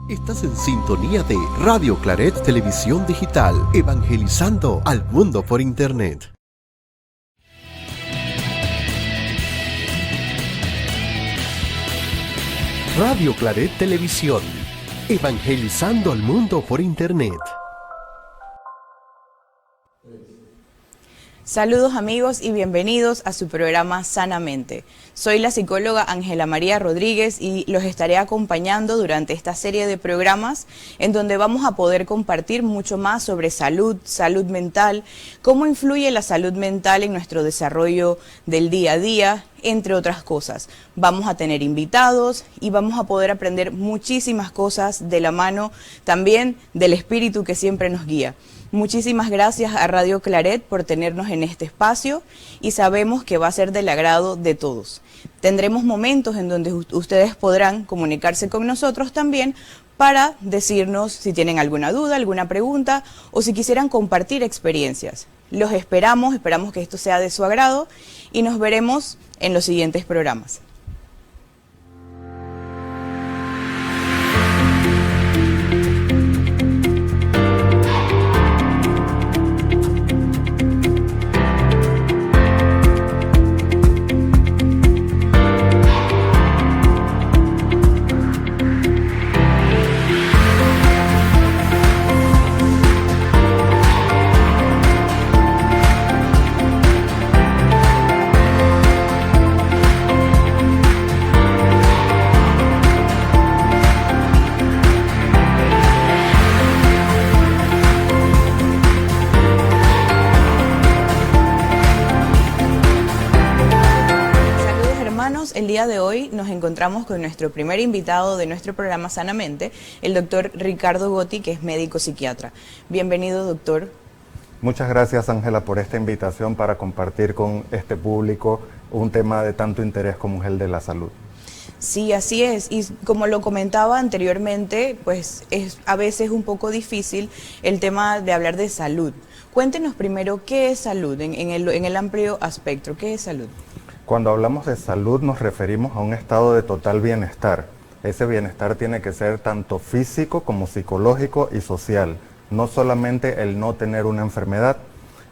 Estás en sintonía de Radio Claret Televisión Digital, evangelizando al mundo por Internet. Radio Claret Televisión, evangelizando al mundo por Internet. Saludos amigos y bienvenidos a su programa Sanamente. Soy la psicóloga Ángela María Rodríguez y los estaré acompañando durante esta serie de programas en donde vamos a poder compartir mucho más sobre salud, salud mental, cómo influye la salud mental en nuestro desarrollo del día a día, entre otras cosas. Vamos a tener invitados y vamos a poder aprender muchísimas cosas de la mano también del Espíritu que siempre nos guía. Muchísimas gracias a Radio Claret por tenernos en este espacio y sabemos que va a ser del agrado de todos. Tendremos momentos en donde ustedes podrán comunicarse con nosotros también para decirnos si tienen alguna duda, alguna pregunta o si quisieran compartir experiencias. Los esperamos que esto sea de su agrado y nos veremos en los siguientes programas. El día de hoy nos encontramos con nuestro primer invitado de nuestro programa Sanamente, el doctor Ricardo Gotti, que es médico psiquiatra. Bienvenido, doctor. Muchas gracias, Ángela, por esta invitación para compartir con este público un tema de tanto interés como es el de la salud. Sí, así es. Y como lo comentaba anteriormente, pues es a veces un poco difícil el tema de hablar de salud. Cuéntenos primero qué es salud en el amplio aspecto. ¿Qué es salud? Cuando hablamos de salud nos referimos a un estado de total bienestar. Ese bienestar tiene que ser tanto físico como psicológico y social, no solamente el no tener una enfermedad.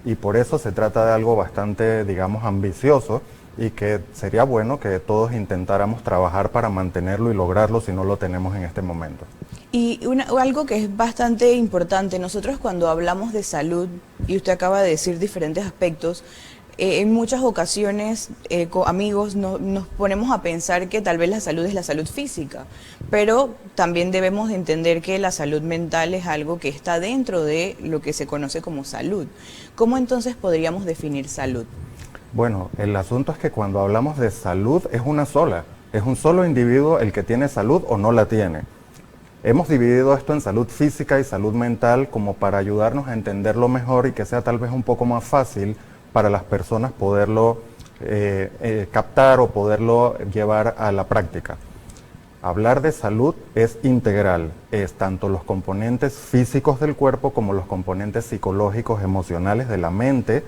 Y por eso se trata de algo bastante, digamos, ambicioso y que sería bueno que todos intentáramos trabajar para mantenerlo y lograrlo si no lo tenemos en este momento. Y algo que es bastante importante, nosotros cuando hablamos de salud, y usted acaba de decir diferentes aspectos, en muchas ocasiones, amigos, nos ponemos a pensar que tal vez la salud es la salud física, pero también debemos entender que la salud mental es algo que está dentro de lo que se conoce como salud. ¿Cómo entonces podríamos definir salud? Bueno, el asunto es que cuando hablamos de salud es una sola, es un solo individuo el que tiene salud o no la tiene. Hemos dividido esto en salud física y salud mental como para ayudarnos a entenderlo mejor y que sea tal vez un poco más fácil para las personas poderlo captar o poderlo llevar a la práctica. Hablar de salud es integral, es tanto los componentes físicos del cuerpo como los componentes psicológicos, emocionales de la mente,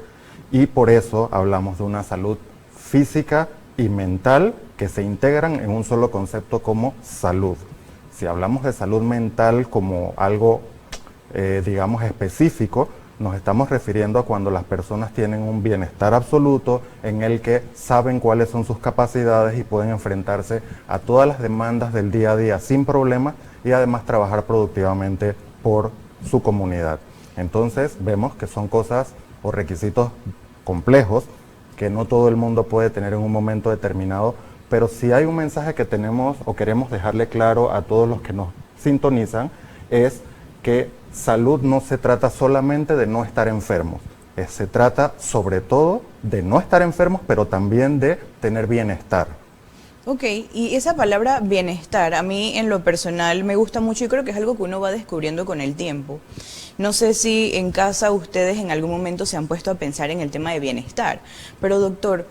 y por eso hablamos de una salud física y mental que se integran en un solo concepto como salud. Si hablamos de salud mental como algo, digamos, específico, nos estamos refiriendo a cuando las personas tienen un bienestar absoluto en el que saben cuáles son sus capacidades y pueden enfrentarse a todas las demandas del día a día sin problemas y además trabajar productivamente por su comunidad. Entonces vemos que son cosas o requisitos complejos que no todo el mundo puede tener en un momento determinado, pero si hay un mensaje que tenemos o queremos dejarle claro a todos los que nos sintonizan es que salud no se trata solamente de no estar enfermos, se trata sobre todo de no estar enfermos, pero también de tener bienestar. Ok, y esa palabra bienestar a mí en lo personal me gusta mucho y creo que es algo que uno va descubriendo con el tiempo. No sé si en casa ustedes en algún momento se han puesto a pensar en el tema de bienestar, pero doctor,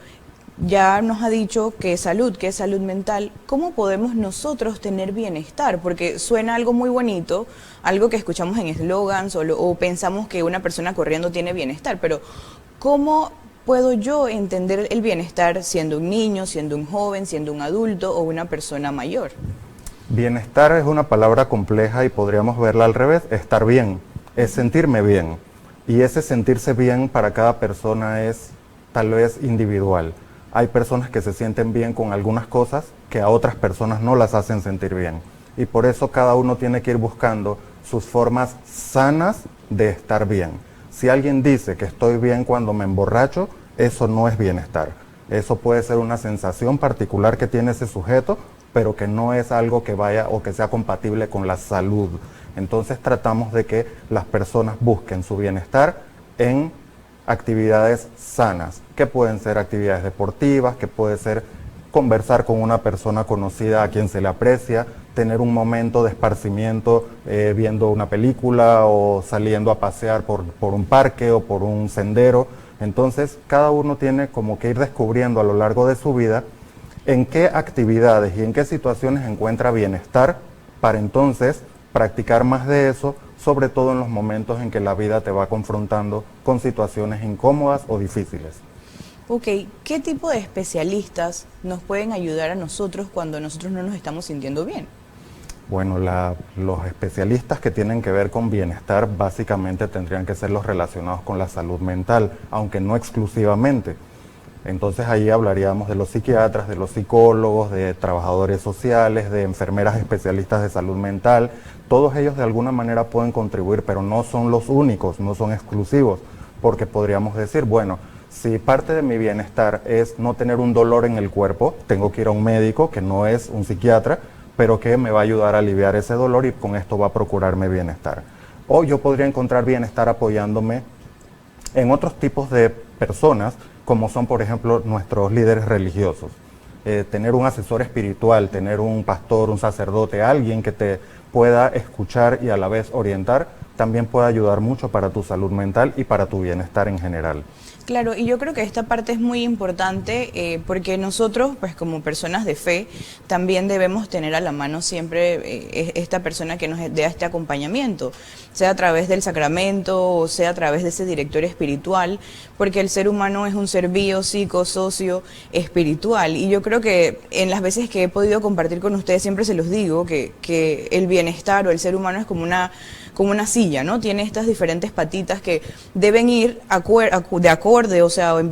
ya nos ha dicho que es salud mental. ¿Cómo podemos nosotros tener bienestar? Porque suena algo muy bonito, algo que escuchamos en eslogans o pensamos que una persona corriendo tiene bienestar, pero ¿cómo puedo yo entender el bienestar siendo un niño, siendo un joven, siendo un adulto o una persona mayor? Bienestar es una palabra compleja y podríamos verla al revés. Estar bien es sentirme bien. Y ese sentirse bien para cada persona es tal vez individual. Hay personas que se sienten bien con algunas cosas que a otras personas no las hacen sentir bien. Y por eso cada uno tiene que ir buscando sus formas sanas de estar bien. Si alguien dice que estoy bien cuando me emborracho, eso no es bienestar. Eso puede ser una sensación particular que tiene ese sujeto, pero que no es algo que vaya o que sea compatible con la salud. Entonces tratamos de que las personas busquen su bienestar en actividades sanas, que pueden ser actividades deportivas, que puede ser conversar con una persona conocida a quien se le aprecia, tener un momento de esparcimiento viendo una película o saliendo a pasear por un parque o por un sendero. Entonces cada uno tiene como que ir descubriendo a lo largo de su vida en qué actividades y en qué situaciones encuentra bienestar para entonces practicar más de eso, sobre todo en los momentos en que la vida te va confrontando con situaciones incómodas o difíciles. Ok, ¿qué tipo de especialistas nos pueden ayudar a nosotros cuando nosotros no nos estamos sintiendo bien? Bueno, los especialistas que tienen que ver con bienestar básicamente tendrían que ser los relacionados con la salud mental, aunque no exclusivamente. Entonces ahí hablaríamos de los psiquiatras, de los psicólogos, de trabajadores sociales, de enfermeras especialistas de salud mental. Todos ellos de alguna manera pueden contribuir, pero no son los únicos, no son exclusivos, porque podríamos decir, bueno, si parte de mi bienestar es no tener un dolor en el cuerpo, tengo que ir a un médico que no es un psiquiatra, pero que me va a ayudar a aliviar ese dolor y con esto va a procurarme bienestar. O yo podría encontrar bienestar apoyándome en otros tipos de personas, como son, por ejemplo, nuestros líderes religiosos. Tener un asesor espiritual, tener un pastor, un sacerdote, alguien que te pueda escuchar y a la vez orientar, también puede ayudar mucho para tu salud mental y para tu bienestar en general. Claro, y yo creo que esta parte es muy importante porque nosotros, pues como personas de fe, también debemos tener a la mano siempre esta persona que nos dé este acompañamiento, sea a través del sacramento o sea a través de ese director espiritual, porque el ser humano es un ser bio, psico, socio, espiritual. Y yo creo que en las veces que he podido compartir con ustedes siempre se los digo que el bienestar o el ser humano es como una silla, ¿no? Tiene estas diferentes patitas que deben ir de acorde, o sea, en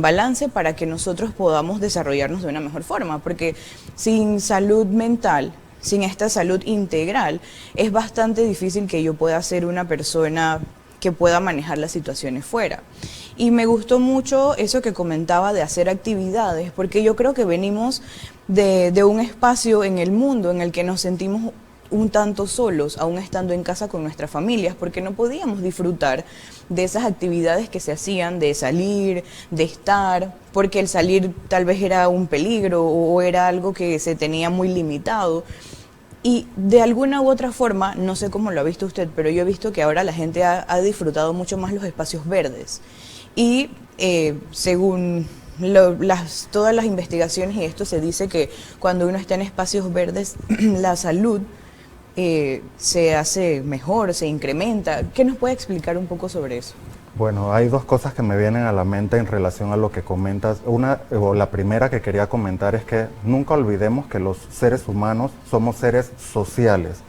balance para que nosotros podamos desarrollarnos de una mejor forma, porque sin salud mental, sin esta salud integral, es bastante difícil que yo pueda ser una persona que pueda manejar las situaciones fuera. Y me gustó mucho eso que comentaba de hacer actividades, porque yo creo que venimos de un espacio en el mundo en el que nos sentimos un tanto solos, aún estando en casa con nuestras familias, porque no podíamos disfrutar de esas actividades que se hacían, de salir, de estar, porque el salir tal vez era un peligro o era algo que se tenía muy limitado. Y de alguna u otra forma, no sé cómo lo ha visto usted, pero yo he visto que ahora la gente ha disfrutado mucho más los espacios verdes. Y según todas las investigaciones y esto, se dice que cuando uno está en espacios verdes, la salud se hace mejor, se incrementa. ¿Qué nos puede explicar un poco sobre eso? Bueno, hay dos cosas que me vienen a la mente en relación a lo que comentas. La primera que quería comentar es que nunca olvidemos que los seres humanos somos seres sociales.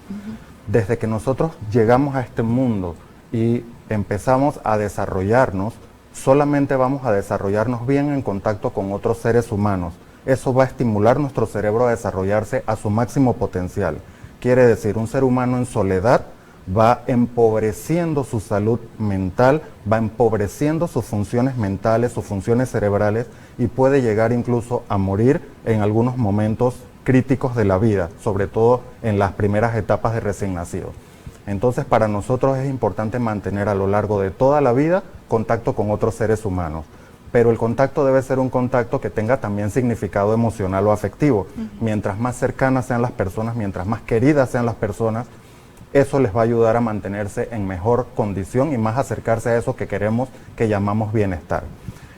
Desde que nosotros llegamos a este mundo y empezamos a desarrollarnos, solamente vamos a desarrollarnos bien en contacto con otros seres humanos. Eso va a estimular nuestro cerebro a desarrollarse a su máximo potencial. Quiere decir, un ser humano en soledad va empobreciendo su salud mental, va empobreciendo sus funciones mentales, sus funciones cerebrales y puede llegar incluso a morir en algunos momentos críticos de la vida, sobre todo en las primeras etapas de recién nacido. Entonces, para nosotros es importante mantener a lo largo de toda la vida contacto con otros seres humanos. Pero el contacto debe ser un contacto que tenga también significado emocional o afectivo. Mientras más cercanas sean las personas, mientras más queridas sean las personas, eso les va a ayudar a mantenerse en mejor condición y más acercarse a eso que queremos, que llamamos bienestar.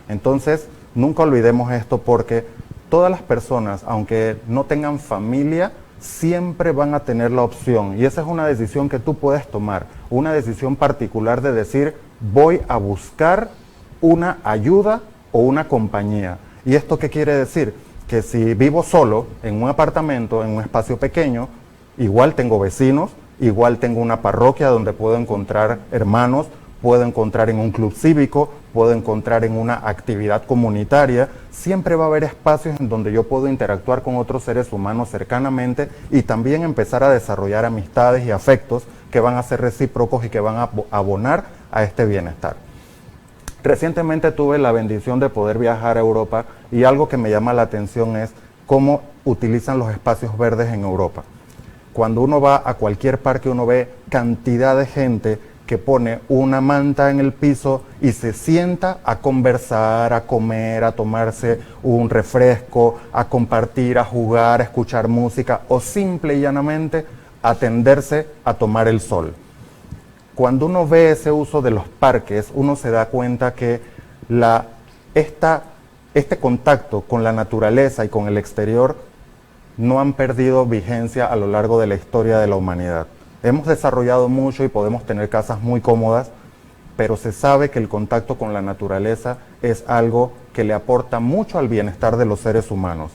Entonces, nunca olvidemos esto porque todas las personas, aunque no tengan familia, siempre van a tener la opción, y esa es una decisión que tú puedes tomar, una decisión particular de decir, voy a buscar una ayuda o una compañía. ¿Y esto qué quiere decir? Que si vivo solo en un apartamento, en un espacio pequeño, igual tengo vecinos, igual tengo una parroquia donde puedo encontrar hermanos, puedo encontrar en un club cívico, puedo encontrar en una actividad comunitaria. Siempre va a haber espacios en donde yo puedo interactuar con otros seres humanos cercanamente y también empezar a desarrollar amistades y afectos que van a ser recíprocos y que van a abonar a este bienestar. Recientemente tuve la bendición de poder viajar a Europa y algo que me llama la atención es cómo utilizan los espacios verdes en Europa. Cuando uno va a cualquier parque, uno ve cantidad de gente que pone una manta en el piso y se sienta a conversar, a comer, a tomarse un refresco, a compartir, a jugar, a escuchar música o simple y llanamente a tenderse a tomar el sol. Cuando uno ve ese uso de los parques, uno se da cuenta que este contacto con la naturaleza y con el exterior no han perdido vigencia a lo largo de la historia de la humanidad. Hemos desarrollado mucho y podemos tener casas muy cómodas, pero se sabe que el contacto con la naturaleza es algo que le aporta mucho al bienestar de los seres humanos.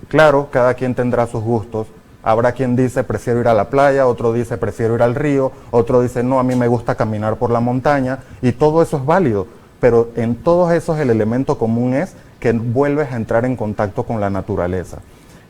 Claro, cada quien tendrá sus gustos. Habrá quien dice prefiero ir a la playa, otro dice prefiero ir al río, otro dice no, a mí me gusta caminar por la montaña, y todo eso es válido, pero en todos esos el elemento común es que vuelves a entrar en contacto con la naturaleza.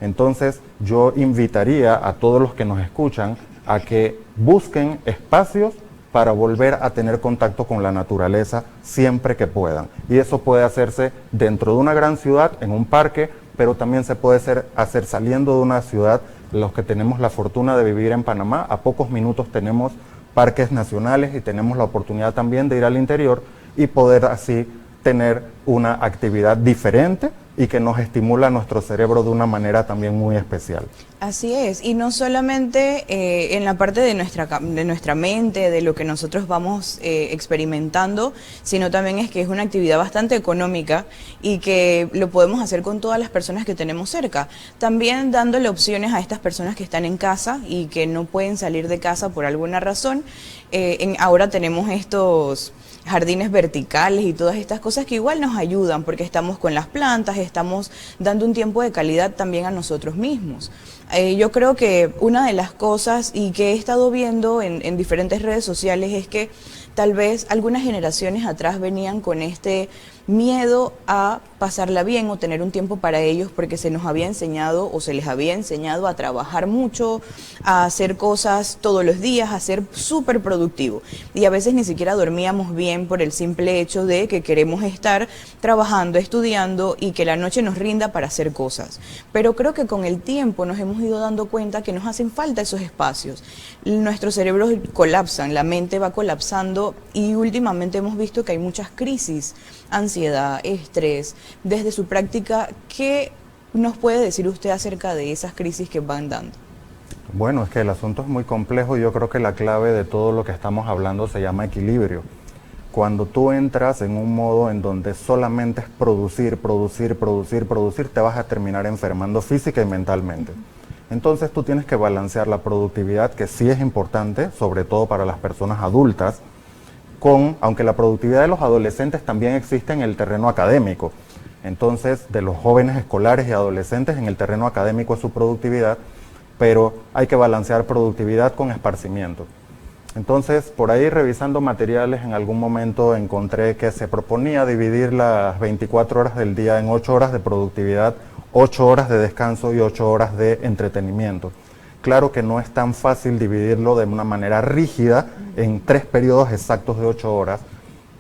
Entonces yo invitaría a todos los que nos escuchan a que busquen espacios para volver a tener contacto con la naturaleza siempre que puedan. Y eso puede hacerse dentro de una gran ciudad, en un parque, pero también se puede hacer saliendo de una ciudad. Los que tenemos la fortuna de vivir en Panamá, a pocos minutos tenemos parques nacionales y tenemos la oportunidad también de ir al interior y poder así tener una actividad diferente y que nos estimula nuestro cerebro de una manera también muy especial. Así es, y no solamente en la parte de nuestra mente, de lo que nosotros vamos experimentando, sino también es que es una actividad bastante económica y que lo podemos hacer con todas las personas que tenemos cerca. También dándole opciones a estas personas que están en casa y que no pueden salir de casa por alguna razón. Ahora tenemos estos jardines verticales y todas estas cosas que igual nos ayudan porque estamos con las plantas, estamos dando un tiempo de calidad también a nosotros mismos. Yo creo que una de las cosas y que he estado viendo en diferentes redes sociales es que tal vez algunas generaciones atrás venían con este miedo a pasarla bien o tener un tiempo para ellos porque se nos había enseñado o se les había enseñado a trabajar mucho, a hacer cosas todos los días, a ser súper productivo. Y a veces ni siquiera dormíamos bien por el simple hecho de que queremos estar trabajando, estudiando y que la noche nos rinda para hacer cosas. Pero creo que con el tiempo nos hemos ido dando cuenta que nos hacen falta esos espacios. Nuestros cerebros colapsan, la mente va colapsando y últimamente hemos visto que hay muchas crisis, ansiedad, estrés. Desde su práctica, ¿qué nos puede decir usted acerca de esas crisis que van dando? Bueno, es que el asunto es muy complejo y yo creo que la clave de todo lo que estamos hablando se llama equilibrio. Cuando tú entras en un modo en donde solamente es producir, te vas a terminar enfermando física y mentalmente. Entonces tú tienes que balancear la productividad, que sí es importante, sobre todo para las personas adultas, aunque la productividad de los adolescentes también existe en el terreno académico. Entonces, de los jóvenes escolares y adolescentes en el terreno académico es su productividad, pero hay que balancear productividad con esparcimiento. Entonces, por ahí revisando materiales, en algún momento encontré que se proponía dividir las 24 horas del día en 8 horas de productividad, 8 horas de descanso y 8 horas de entretenimiento. Claro que no es tan fácil dividirlo de una manera rígida en 3 periodos exactos de 8 horas,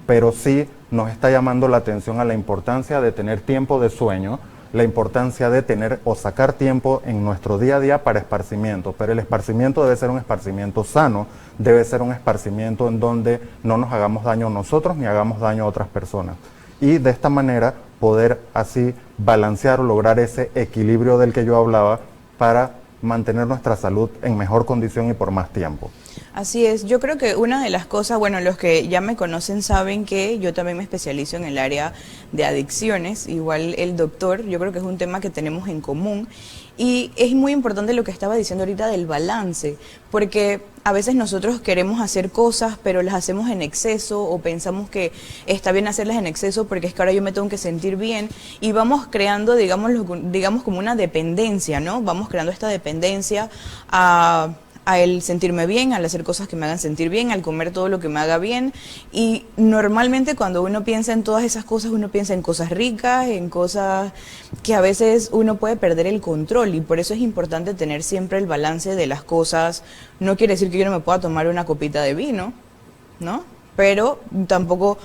pero sí nos está llamando la atención a la importancia de tener tiempo de sueño, la importancia de tener o sacar tiempo en nuestro día a día para esparcimiento, pero el esparcimiento debe ser un esparcimiento sano, debe ser un esparcimiento en donde no nos hagamos daño a nosotros ni hagamos daño a otras personas. Y de esta manera poder así balancear o lograr ese equilibrio del que yo hablaba para mantener nuestra salud en mejor condición y por más tiempo. Así es, yo creo que una de las cosas, bueno, los que ya me conocen saben que yo también me especializo en el área de adicciones, igual el doctor, yo creo que es un tema que tenemos en común Y es muy importante lo que estaba diciendo ahorita del balance, porque a veces nosotros queremos hacer cosas, pero las hacemos en exceso o pensamos que está bien hacerlas en exceso porque es que ahora yo me tengo que sentir bien y vamos creando, digamos como una dependencia, ¿no? Vamos creando esta dependencia a el sentirme bien, al hacer cosas que me hagan sentir bien, al comer todo lo que me haga bien. Y normalmente cuando uno piensa en todas esas cosas, uno piensa en cosas ricas, en cosas que a veces uno puede perder el control. Y por eso es importante tener siempre el balance de las cosas. No quiere decir que yo no me pueda tomar una copita de vino, ¿no? Pero tampoco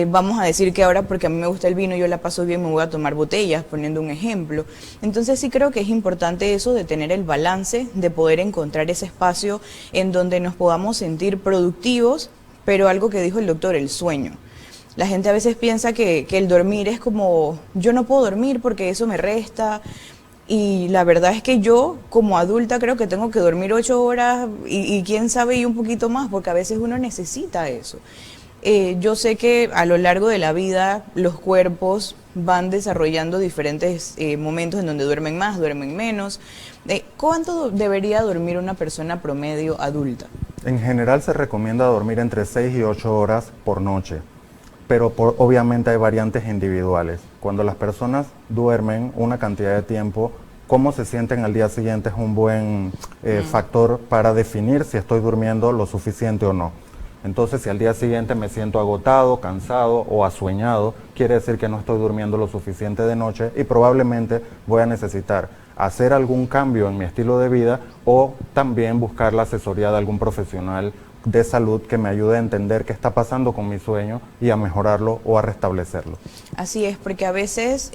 vamos a decir que ahora porque a mí me gusta el vino yo la paso bien, me voy a tomar botellas, poniendo un ejemplo. Entonces sí creo que es importante eso de tener el balance, de poder encontrar ese espacio en donde nos podamos sentir productivos, pero algo que dijo el doctor, el sueño. La gente a veces piensa que el dormir es como, yo no puedo dormir porque eso me resta. Y la verdad es que yo, como adulta, creo que tengo que dormir 8 horas y quién sabe y un poquito más, porque a veces uno necesita eso. Yo sé que a lo largo de la vida los cuerpos van desarrollando diferentes momentos en donde duermen más, duermen menos. ¿Cuánto debería dormir una persona promedio adulta? En general se recomienda dormir entre 6 y 8 horas por noche, pero obviamente hay variantes individuales. Cuando las personas duermen una cantidad de tiempo, cómo se sienten al día siguiente es un buen factor para definir si estoy durmiendo lo suficiente o no. Entonces, si al día siguiente me siento agotado, cansado o asueñado, quiere decir que no estoy durmiendo lo suficiente de noche y probablemente voy a necesitar hacer algún cambio en mi estilo de vida o también buscar la asesoría de algún profesional de salud que me ayude a entender qué está pasando con mi sueño y a mejorarlo o a restablecerlo. Así es, porque a veces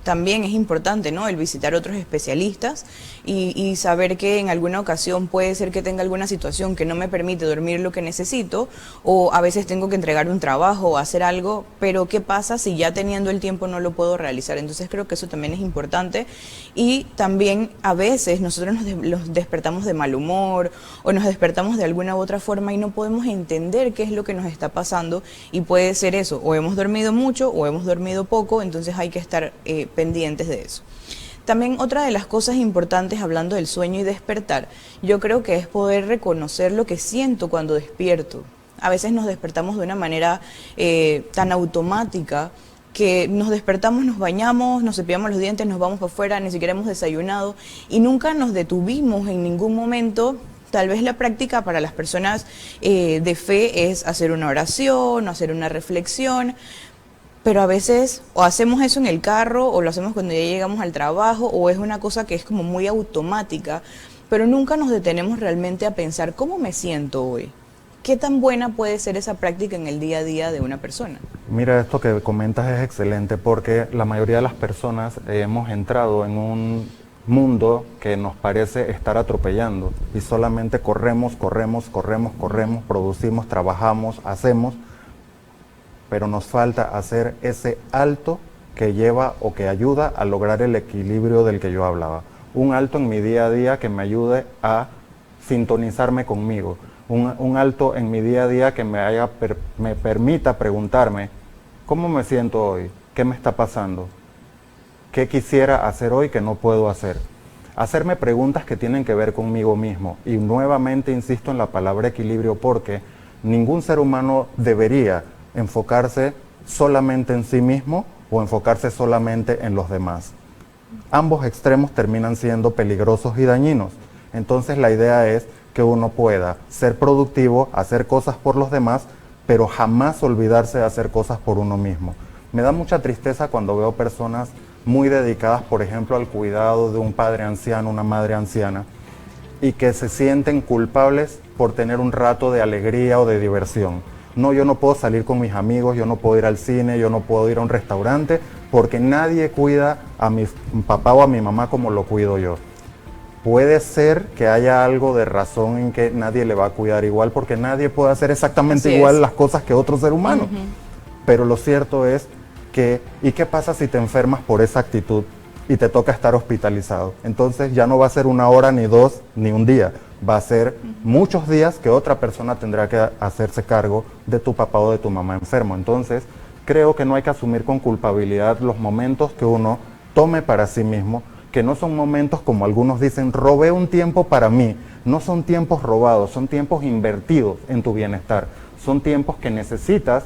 también es importante, ¿no?, el visitar otros especialistas y saber que en alguna ocasión puede ser que tenga alguna situación que no me permite dormir lo que necesito, o a veces tengo que entregar un trabajo o hacer algo, pero ¿qué pasa si ya teniendo el tiempo no lo puedo realizar? Entonces creo que eso también es importante. Y también a veces nosotros nos despertamos de mal humor o nos despertamos de alguna u otra forma y no podemos entender qué es lo que nos está pasando, y puede ser eso, o hemos dormido mucho o hemos dormido poco, entonces hay que estar pendientes de eso. También otra de las cosas importantes, hablando del sueño y despertar, yo creo que es poder reconocer lo que siento cuando despierto. A veces nos despertamos de una manera tan automática que nos despertamos, nos bañamos, nos cepillamos los dientes, nos vamos para afuera, ni siquiera hemos desayunado y nunca nos detuvimos en ningún momento. Tal vez la práctica para las personas de fe es hacer una oración, hacer una reflexión, pero a veces o hacemos eso en el carro o lo hacemos cuando ya llegamos al trabajo, o es una cosa que es como muy automática, pero nunca nos detenemos realmente a pensar cómo me siento hoy. ¿Qué tan buena puede ser esa práctica en el día a día de una persona? Mira, esto que comentas es excelente porque la mayoría de las personas hemos entrado en un mundo que nos parece estar atropellando y solamente corremos, producimos, trabajamos, hacemos, pero nos falta hacer ese alto que lleva o que ayuda a lograr el equilibrio del que yo hablaba. Un alto en mi día a día que me ayude a sintonizarme conmigo. Un alto en mi día a día que me permita preguntarme ¿cómo me siento hoy? ¿Qué me está pasando? ¿Qué quisiera hacer hoy que no puedo hacer? Hacerme preguntas que tienen que ver conmigo mismo. Y nuevamente insisto en la palabra equilibrio porque ningún ser humano debería enfocarse solamente en sí mismo o enfocarse solamente en los demás. Ambos extremos terminan siendo peligrosos y dañinos. Entonces la idea es que uno pueda ser productivo, hacer cosas por los demás, pero jamás olvidarse de hacer cosas por uno mismo. Me da mucha tristeza cuando veo personas muy dedicadas, por ejemplo, al cuidado de un padre anciano, una madre anciana, y que se sienten culpables por tener un rato de alegría o de diversión. No, yo no puedo salir con mis amigos, yo no puedo ir al cine, yo no puedo ir a un restaurante, porque nadie cuida a mi papá o a mi mamá como lo cuido yo. Puede ser que haya algo de razón en que nadie le va a cuidar igual, porque nadie puede hacer exactamente igual las cosas que otro ser humano. Pero lo cierto es que, ¿y qué pasa si te enfermas por esa actitud y te toca estar hospitalizado? Entonces ya no va a ser 1 hora, ni 2, ni un día. Va a ser muchos días que otra persona tendrá que hacerse cargo de tu papá o de tu mamá enfermo. Entonces creo que no hay que asumir con culpabilidad los momentos que uno tome para sí mismo, que no son momentos, como algunos dicen, robé un tiempo para mí. No son tiempos robados, son tiempos invertidos en tu bienestar. Son tiempos que necesitas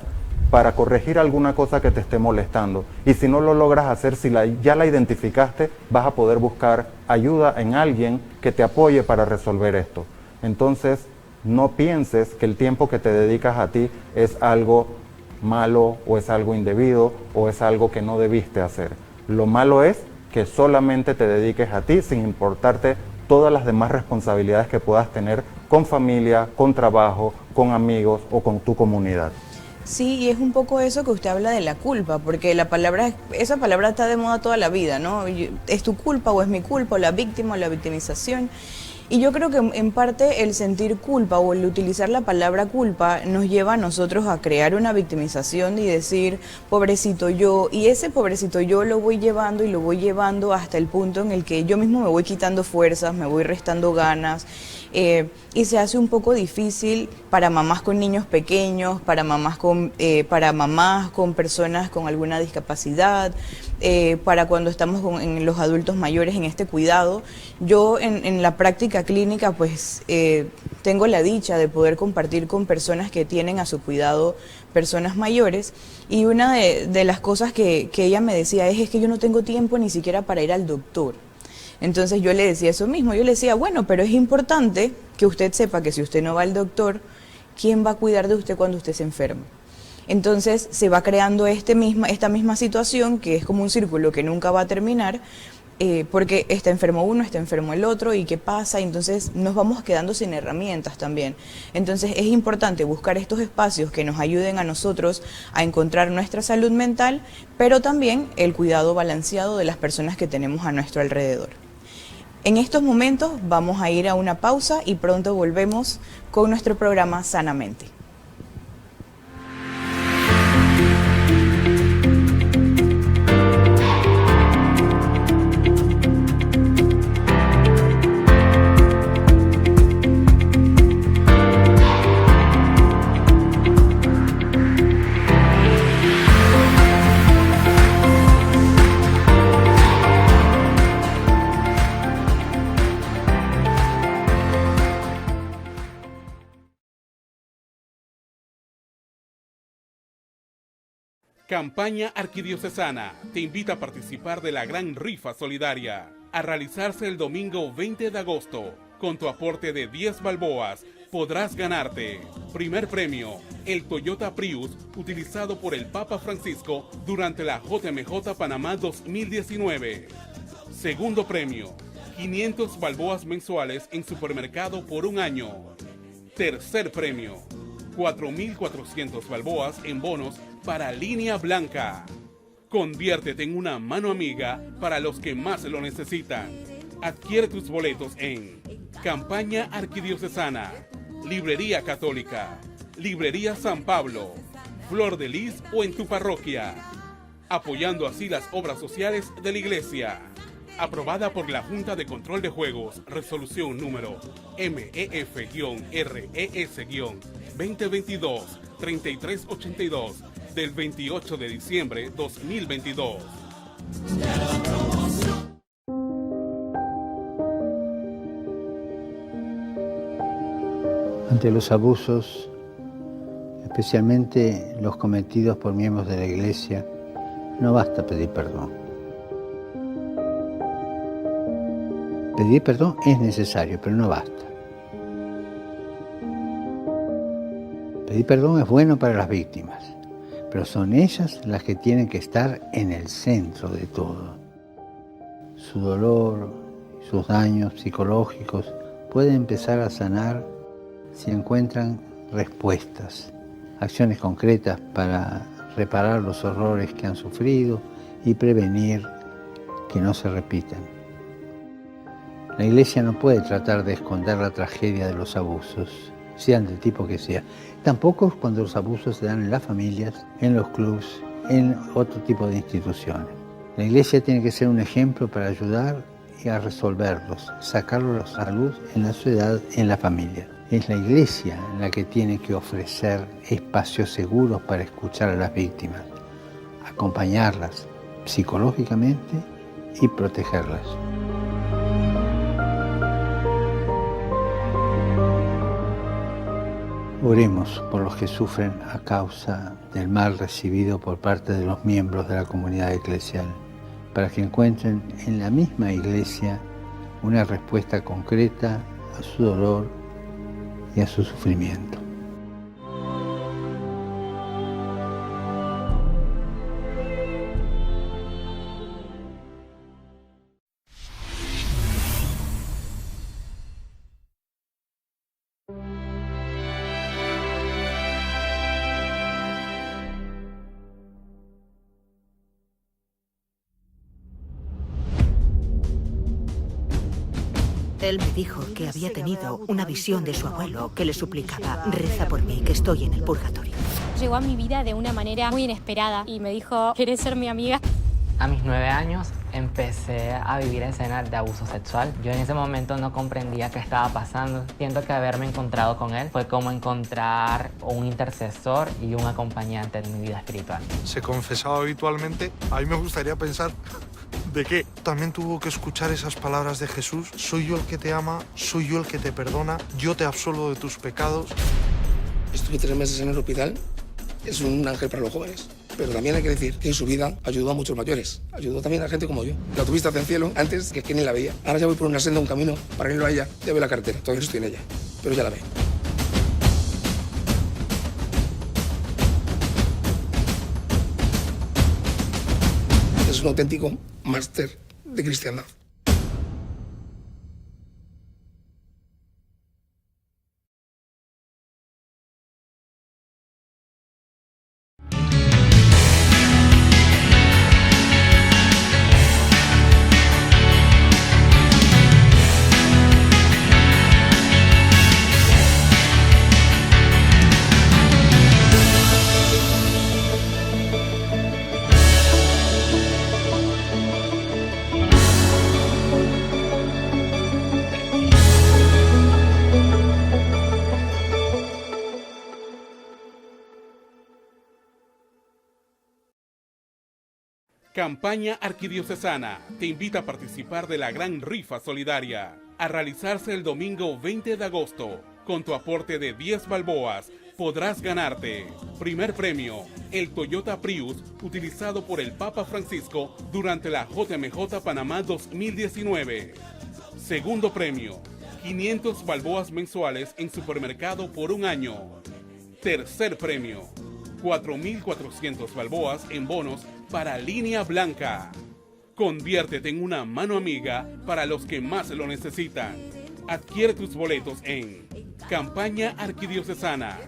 para corregir alguna cosa que te esté molestando. Y si no lo logras hacer, si ya la identificaste, vas a poder buscar ayuda en alguien que te apoye para resolver esto. Entonces, no pienses que el tiempo que te dedicas a ti es algo malo o es algo indebido o es algo que no debiste hacer. Lo malo es que solamente te dediques a ti sin importarte todas las demás responsabilidades que puedas tener con familia, con trabajo, con amigos o con tu comunidad. Sí, y es un poco eso que usted habla de la culpa, porque esa palabra está de moda toda la vida, ¿no? ¿Es tu culpa o es mi culpa, o la víctima o la victimización? Y yo creo que en parte el sentir culpa o el utilizar la palabra culpa nos lleva a nosotros a crear una victimización y decir, pobrecito yo, y ese pobrecito yo lo voy llevando y lo voy llevando hasta el punto en el que yo mismo me voy quitando fuerzas, me voy restando ganas, y se hace un poco difícil para mamás con niños pequeños, para mamás con personas con alguna discapacidad, para cuando estamos en los adultos mayores en este cuidado. Yo en la práctica clínica pues tengo la dicha de poder compartir con personas que tienen a su cuidado personas mayores, y una de las cosas que ella me decía es que yo no tengo tiempo ni siquiera para ir al doctor. Entonces yo le decía eso mismo, yo le decía, bueno, pero es importante que usted sepa que si usted no va al doctor, ¿quién va a cuidar de usted cuando usted se enferme? Entonces se va creando esta misma situación, que es como un círculo que nunca va a terminar, porque está enfermo uno, está enfermo el otro, ¿y qué pasa? Entonces nos vamos quedando sin herramientas también. Entonces es importante buscar estos espacios que nos ayuden a nosotros a encontrar nuestra salud mental, pero también el cuidado balanceado de las personas que tenemos a nuestro alrededor. En estos momentos vamos a ir a una pausa y pronto volvemos con nuestro programa Sanamente. Campaña Arquidiocesana te invita a participar de la gran rifa solidaria, a realizarse el domingo 20 de agosto. Con tu aporte de 10 balboas podrás ganarte: primer premio, el Toyota Prius utilizado por el Papa Francisco durante la JMJ Panamá 2019. Segundo premio, 500 balboas mensuales en supermercado por un año. Tercer premio, 4.400 balboas en bonos para Línea Blanca. Conviértete en una mano amiga para los que más lo necesitan. Adquiere tus boletos en Campaña Arquidiocesana, Librería Católica, Librería San Pablo, Flor de Lis o en tu parroquia, apoyando así las obras sociales de la Iglesia. Aprobada por la Junta de Control de Juegos, resolución número MEF-RS-2022-3382 del 28 de diciembre 2022. Ante los abusos, especialmente los cometidos por miembros de la Iglesia, no basta pedir perdón. Pedir perdón es necesario, pero no basta. Pedir perdón es bueno para las víctimas, pero son ellas las que tienen que estar en el centro de todo. Su dolor, sus daños psicológicos pueden empezar a sanar si encuentran respuestas, acciones concretas para reparar los horrores que han sufrido y prevenir que no se repitan. La Iglesia no puede tratar de esconder la tragedia de los abusos, sean del tipo que sea. Tampoco cuando los abusos se dan en las familias, en los clubs, en otro tipo de instituciones. La Iglesia tiene que ser un ejemplo para ayudar y a resolverlos, sacarlos a la luz en la sociedad, en la familia. Es la Iglesia la que tiene que ofrecer espacios seguros para escuchar a las víctimas, acompañarlas psicológicamente y protegerlas. Oremos por los que sufren a causa del mal recibido por parte de los miembros de la comunidad eclesial, para que encuentren en la misma Iglesia una respuesta concreta a su dolor y a su sufrimiento. Él me dijo que había tenido una visión de su abuelo que le suplicaba: reza por mí, que estoy en el purgatorio. Llegó a mi vida de una manera muy inesperada y me dijo: ¿querés ser mi amiga? A mis 9 años empecé a vivir escenas de abuso sexual. Yo en ese momento no comprendía qué estaba pasando. Siento que haberme encontrado con él fue como encontrar un intercesor y un acompañante en mi vida espiritual. Se confesaba habitualmente. A mí me gustaría pensar de que también tuvo que escuchar esas palabras de Jesús: soy yo el que te ama, soy yo el que te perdona, yo te absolvo de tus pecados. Estuve 3 meses en el hospital. Es un ángel para los jóvenes. Pero también hay que decir que en su vida ayudó a muchos mayores. Ayudó también a gente como yo. La tuviste hacia el cielo antes que ni la veía. Ahora ya voy por una senda, un camino, para irlo a ella. Ya veo la carretera, todavía no estoy en ella, pero ya la veo. Es un auténtico máster de cristiandad. Campaña Arquidiocesana te invita a participar de la gran rifa solidaria, a realizarse el domingo 20 de agosto. Con tu aporte de 10 balboas podrás ganarte: primer premio, el Toyota Prius utilizado por el Papa Francisco durante la JMJ Panamá 2019. Segundo premio, 500 balboas mensuales en supermercado por un año. Tercer premio, 4.400 balboas en bonos para Línea Blanca. Conviértete en una mano amiga para los que más lo necesitan. Adquiere tus boletos en Campaña Arquidiocesana,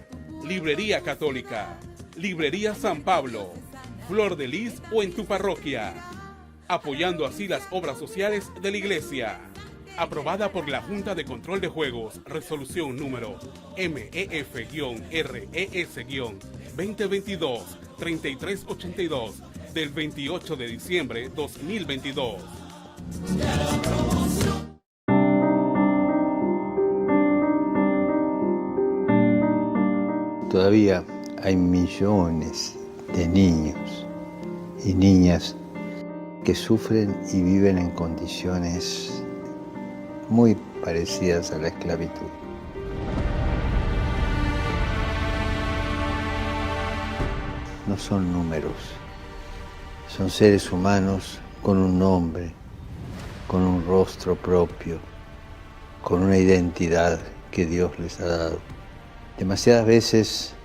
Librería Católica, Librería San Pablo, Flor de Lis o en tu parroquia, apoyando así las obras sociales de la Iglesia. Aprobada por la Junta de Control de Juegos, resolución número MEF-RES-2022-3382 del 28 de diciembre 2022. Todavía hay millones de niños y niñas que sufren y viven en condiciones muy parecidas a la esclavitud. No son números, son seres humanos con un nombre, con un rostro propio, con una identidad que Dios les ha dado. Demasiadas veces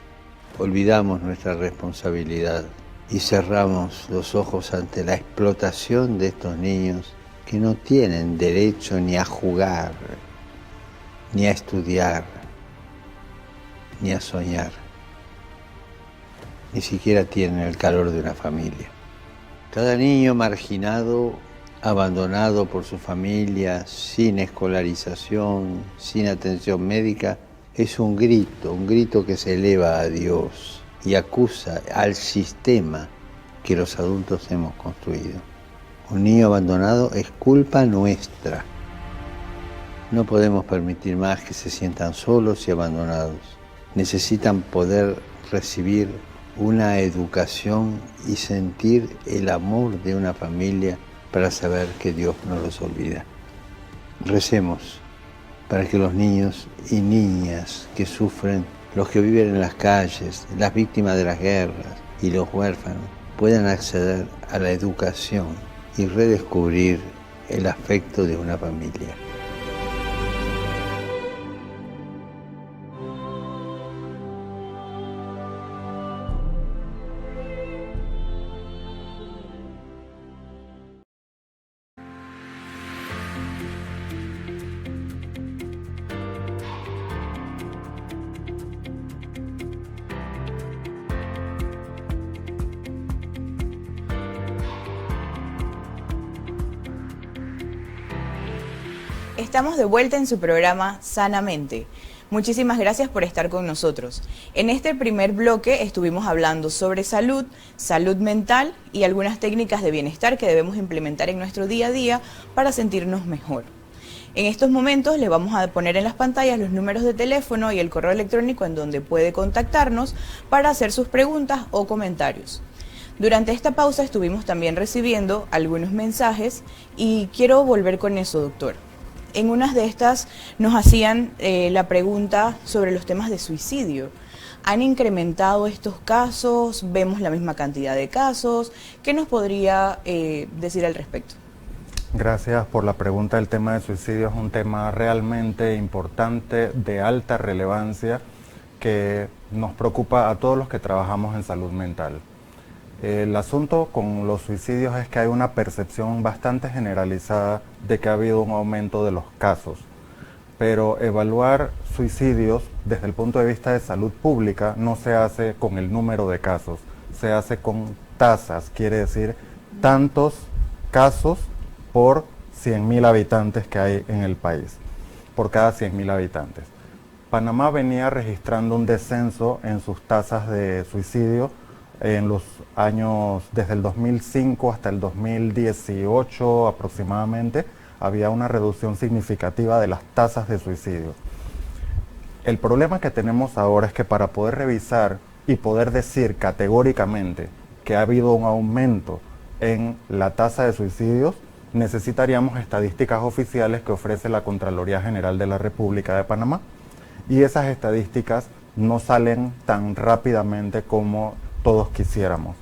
olvidamos nuestra responsabilidad y cerramos los ojos ante la explotación de estos niños que no tienen derecho ni a jugar, ni a estudiar, ni a soñar. Ni siquiera tienen el calor de una familia. Cada niño marginado, abandonado por su familia, sin escolarización, sin atención médica, es un grito que se eleva a Dios y acusa al sistema que los adultos hemos construido. Un niño abandonado es culpa nuestra. No podemos permitir más que se sientan solos y abandonados. Necesitan poder recibir una educación y sentir el amor de una familia para saber que Dios no los olvida. Recemos para que los niños y niñas que sufren los que viven en las calles, las víctimas de las guerras y los huérfanos puedan acceder a la educación y redescubrir el afecto de una familia. Estamos de vuelta en su programa Sanamente. Muchísimas gracias por estar con nosotros. En este primer bloque estuvimos hablando sobre salud, salud mental y algunas técnicas de bienestar que debemos implementar en nuestro día a día para sentirnos mejor. En estos momentos le vamos a poner en las pantallas los números de teléfono y el correo electrónico en donde puede contactarnos para hacer sus preguntas o comentarios. Durante esta pausa estuvimos también recibiendo algunos mensajes y quiero volver con eso, doctor. En unas de estas nos hacían la pregunta sobre los temas de suicidio. ¿Han incrementado estos casos? ¿Vemos la misma cantidad de casos? ¿Qué nos podría decir al respecto? Gracias por la pregunta. El tema de suicidio es un tema realmente importante, de alta relevancia, que nos preocupa a todos los que trabajamos en salud mental. El asunto con los suicidios es que hay una percepción bastante generalizada de que ha habido un aumento de los casos, pero evaluar suicidios desde el punto de vista de salud pública no se hace con el número de casos, se hace con tasas, quiere decir tantos casos por 100.000 habitantes que hay en el país, por cada 100.000 habitantes. Panamá venía registrando un descenso en sus tasas de suicidio en los años, desde el 2005 hasta el 2018 aproximadamente, había una reducción significativa de las tasas de suicidio. El problema que tenemos ahora es que para poder revisar y poder decir categóricamente que ha habido un aumento en la tasa de suicidios, necesitaríamos estadísticas oficiales que ofrece la Contraloría General de la República de Panamá, y esas estadísticas no salen tan rápidamente como todos quisiéramos.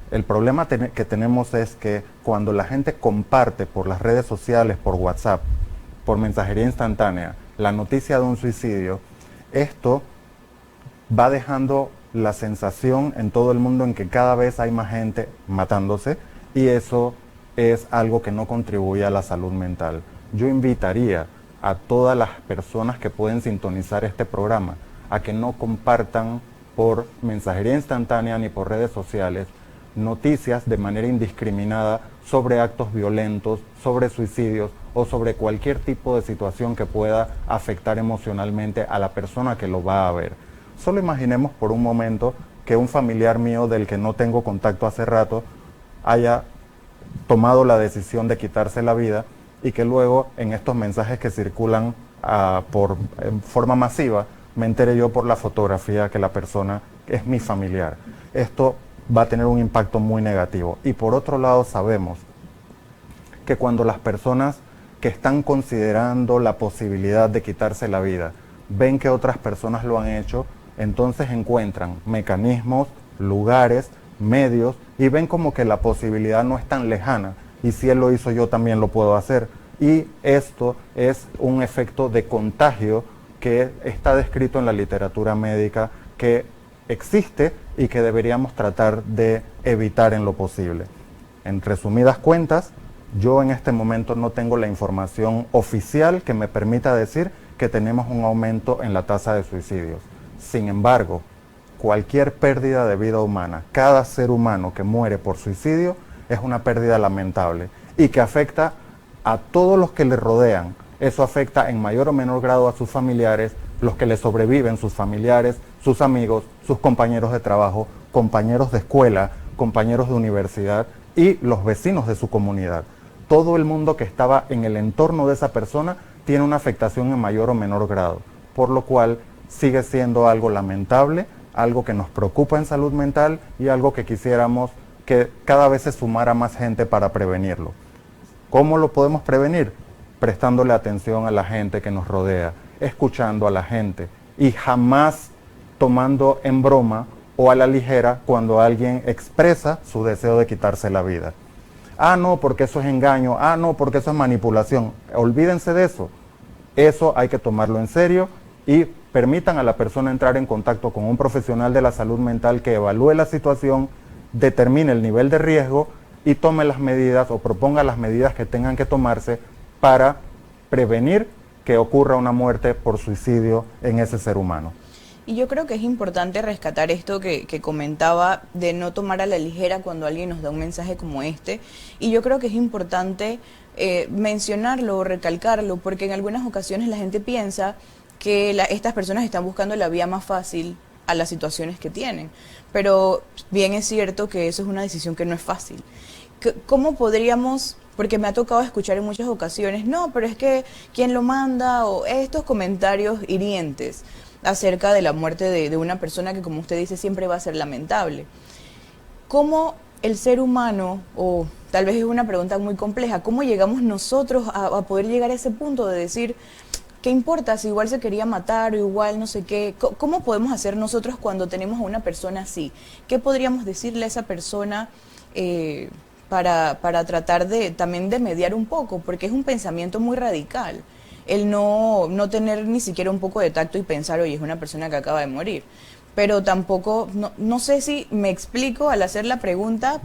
El problema que tenemos es que cuando la gente comparte por las redes sociales, por WhatsApp, por mensajería instantánea, la noticia de un suicidio, esto va dejando la sensación en todo el mundo en que cada vez hay más gente matándose, y eso es algo que no contribuye a la salud mental. Yo invitaría a todas las personas que pueden sintonizar este programa a que no compartan por mensajería instantánea ni por redes sociales noticias de manera indiscriminada sobre actos violentos, sobre suicidios o sobre cualquier tipo de situación que pueda afectar emocionalmente a la persona que lo va a ver. Solo imaginemos por un momento que un familiar mío del que no tengo contacto hace rato haya tomado la decisión de quitarse la vida y que luego en estos mensajes que circulan en forma masiva me enteré yo por la fotografía que la persona es mi familiar. Esto va a tener un impacto muy negativo. Y por otro lado sabemos que cuando las personas que están considerando la posibilidad de quitarse la vida ven que otras personas lo han hecho, entonces encuentran mecanismos, lugares, medios y ven como que la posibilidad no es tan lejana, y si él lo hizo yo también lo puedo hacer. Y esto es un efecto de contagio que está descrito en la literatura médica, que existe y que deberíamos tratar de evitar en lo posible. En resumidas cuentas, yo en este momento no tengo la información oficial que me permita decir que tenemos un aumento en la tasa de suicidios. Sin embargo, cualquier pérdida de vida humana, cada ser humano que muere por suicidio es una pérdida lamentable y que afecta a todos los que le rodean. Eso afecta en mayor o menor grado a sus familiares, los que le sobreviven, sus familiares, sus amigos, sus compañeros de trabajo, compañeros de escuela, compañeros de universidad y los vecinos de su comunidad. Todo el mundo que estaba en el entorno de esa persona tiene una afectación en mayor o menor grado, por lo cual sigue siendo algo lamentable, algo que nos preocupa en salud mental y algo que quisiéramos que cada vez se sumara más gente para prevenirlo. ¿Cómo lo podemos prevenir? Prestándole atención a la gente que nos rodea, escuchando a la gente y jamás tomando en broma o a la ligera cuando alguien expresa su deseo de quitarse la vida. Ah, no, porque eso es engaño. Ah, no, porque eso es manipulación. Olvídense de eso. Eso hay que tomarlo en serio y permitan a la persona entrar en contacto con un profesional de la salud mental que evalúe la situación, determine el nivel de riesgo y tome las medidas o proponga las medidas que tengan que tomarse para prevenir que ocurra una muerte por suicidio en ese ser humano. Y yo creo que es importante rescatar esto que comentaba de no tomar a la ligera cuando alguien nos da un mensaje como este. Y yo creo que es importante mencionarlo o recalcarlo, porque en algunas ocasiones la gente piensa que estas personas están buscando la vía más fácil a las situaciones que tienen. Pero bien es cierto que eso es una decisión que no es fácil. ¿Cómo podríamos...? Porque me ha tocado escuchar en muchas ocasiones, no, pero es que ¿quién lo manda? O estos comentarios hirientes acerca de la muerte de una persona que, como usted dice, siempre va a ser lamentable. ¿Cómo el ser humano, o tal vez es una pregunta muy compleja, cómo llegamos nosotros a poder llegar a ese punto de decir, ¿qué importa si igual se quería matar o igual no sé qué? ¿Cómo podemos hacer nosotros cuando tenemos a una persona así? ¿Qué podríamos decirle a esa persona para tratar también de mediar un poco? Porque es un pensamiento muy radical. El no tener ni siquiera un poco de tacto y pensar, oye, es una persona que acaba de morir. Pero tampoco, no sé si me explico al hacer la pregunta.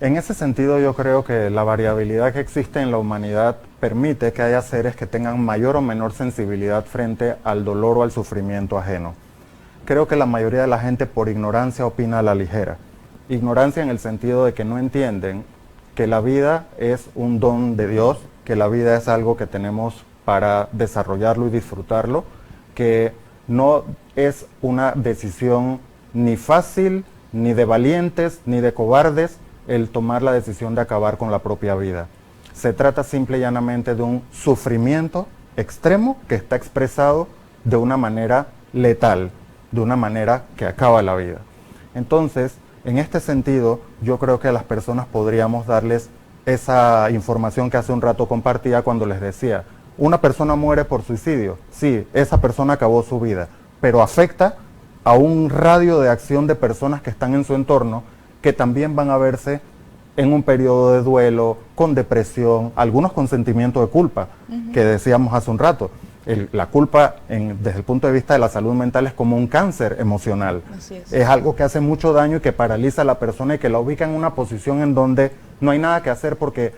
En ese sentido yo creo que la variabilidad que existe en la humanidad permite que haya seres que tengan mayor o menor sensibilidad frente al dolor o al sufrimiento ajeno. Creo que la mayoría de la gente por ignorancia opina a la ligera. Ignorancia en el sentido de que no entienden que la vida es un don de Dios, que la vida es algo que tenemos para desarrollarlo y disfrutarlo, que no es una decisión ni fácil, ni de valientes, ni de cobardes, el tomar la decisión de acabar con la propia vida. Se trata simple y llanamente de un sufrimiento extremo que está expresado de una manera letal, de una manera que acaba la vida. Entonces, en este sentido, yo creo que a las personas podríamos darles esa información que hace un rato compartía cuando les decía, una persona muere por suicidio, sí, esa persona acabó su vida, pero afecta a un radio de acción de personas que están en su entorno que también van a verse en un periodo de duelo, con depresión, algunos con sentimiento de culpa, que decíamos hace un rato. La culpa, desde el punto de vista de la salud mental, es como un cáncer emocional. Así es. Es algo que hace mucho daño y que paraliza a la persona y que la ubica en una posición en donde no hay nada que hacer porque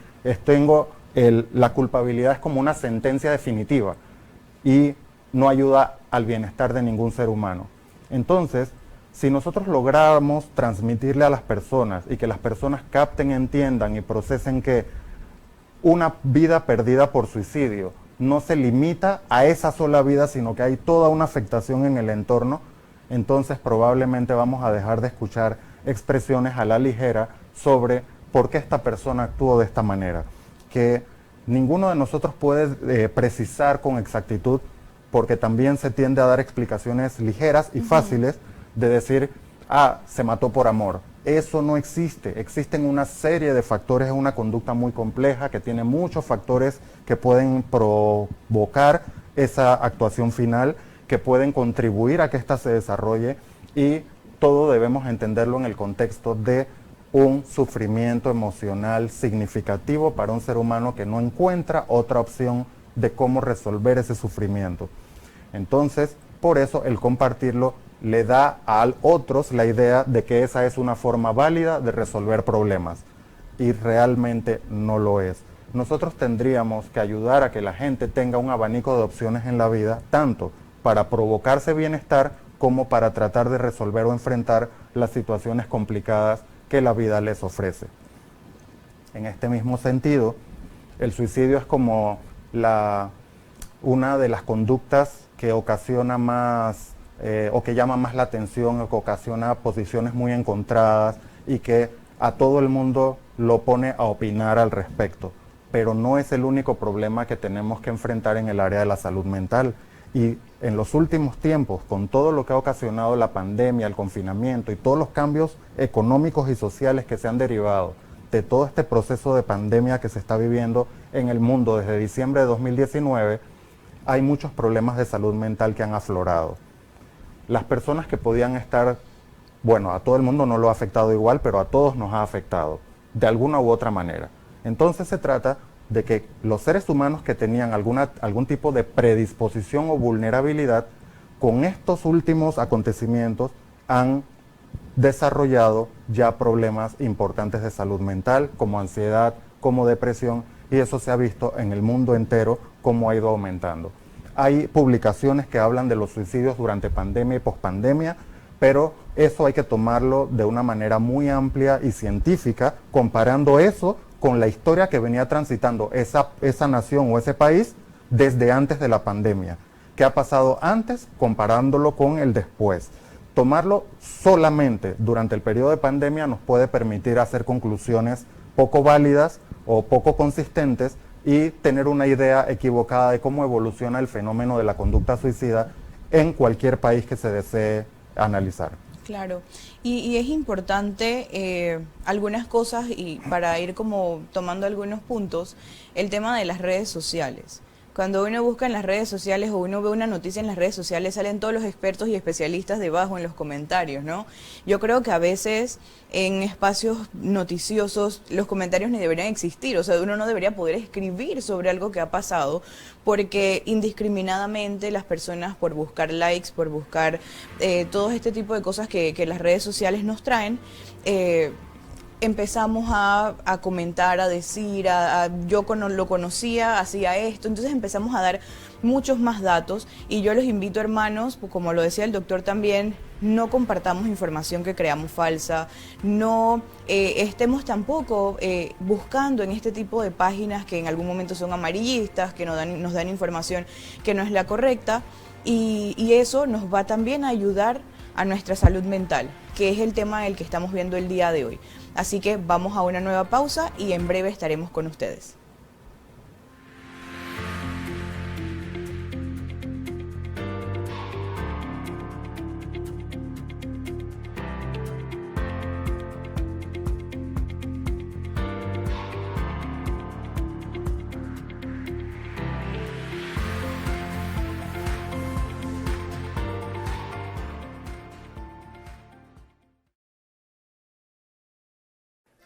la culpabilidad es como una sentencia definitiva y no ayuda al bienestar de ningún ser humano. Entonces, si nosotros lográramos transmitirle a las personas y que las personas capten, entiendan y procesen que una vida perdida por suicidio no se limita a esa sola vida, sino que hay toda una afectación en el entorno, entonces probablemente vamos a dejar de escuchar expresiones a la ligera sobre por qué esta persona actuó de esta manera, que ninguno de nosotros puede precisar con exactitud, porque también se tiende a dar explicaciones ligeras y fáciles de decir, se mató por amor. Eso no existe. Existen una serie de factores, es una conducta muy compleja que tiene muchos factores que pueden provocar esa actuación final, que pueden contribuir a que ésta se desarrolle y todo debemos entenderlo en el contexto de un sufrimiento emocional significativo para un ser humano que no encuentra otra opción de cómo resolver ese sufrimiento. Entonces, por eso el compartirlo le da a otros la idea de que esa es una forma válida de resolver problemas y realmente no lo es. Nosotros tendríamos que ayudar a que la gente tenga un abanico de opciones en la vida, tanto para provocarse bienestar como para tratar de resolver o enfrentar las situaciones complicadas que la vida les ofrece. En este mismo sentido, el suicidio es como una de las conductas que ocasiona más o que llama más la atención o que ocasiona posiciones muy encontradas y que a todo el mundo lo pone a opinar al respecto. Pero no es el único problema que tenemos que enfrentar en el área de la salud mental. Y en los últimos tiempos, con todo lo que ha ocasionado la pandemia, el confinamiento y todos los cambios económicos y sociales que se han derivado de todo este proceso de pandemia que se está viviendo en el mundo desde diciembre de 2019, hay muchos problemas de salud mental que han aflorado. las personas que podían estar, bueno, a todo el mundo no lo ha afectado igual, pero a todos nos ha afectado, de alguna u otra manera. Entonces se trata de que los seres humanos que tenían algún tipo de predisposición o vulnerabilidad, con estos últimos acontecimientos han desarrollado ya problemas importantes de salud mental, como ansiedad, como depresión, y eso se ha visto en el mundo entero cómo ha ido aumentando. Hay publicaciones que hablan de los suicidios durante pandemia y pospandemia, pero eso hay que tomarlo de una manera muy amplia y científica, comparando eso con la historia que venía transitando esa nación o ese país desde antes de la pandemia. ¿Qué ha pasado antes? Comparándolo con el después. Tomarlo solamente durante el periodo de pandemia nos puede permitir hacer conclusiones poco válidas o poco consistentes y tener una idea equivocada de cómo evoluciona el fenómeno de la conducta suicida en cualquier país que se desee analizar. Claro, y es importante algunas cosas, y para ir como tomando algunos puntos, el tema de las redes sociales. Cuando uno busca en las redes sociales o uno ve una noticia en las redes sociales, salen todos los expertos y especialistas debajo en los comentarios, ¿no? Yo creo que a veces en espacios noticiosos los comentarios ni deberían existir, o sea, uno no debería poder escribir sobre algo que ha pasado, porque indiscriminadamente las personas, por buscar likes, por buscar todo este tipo de cosas que las redes sociales nos traen, empezamos a comentar, a decir, yo lo conocía, hacía esto, entonces empezamos a dar muchos más datos, y yo los invito, hermanos, como lo decía el doctor también, no compartamos información que creamos falsa, no estemos tampoco buscando en este tipo de páginas que en algún momento son amarillistas, que nos dan información que no es la correcta, y eso nos va también a ayudar a nuestra salud mental, que es el tema del que estamos viendo el día de hoy. Así que vamos a una nueva pausa y en breve estaremos con ustedes.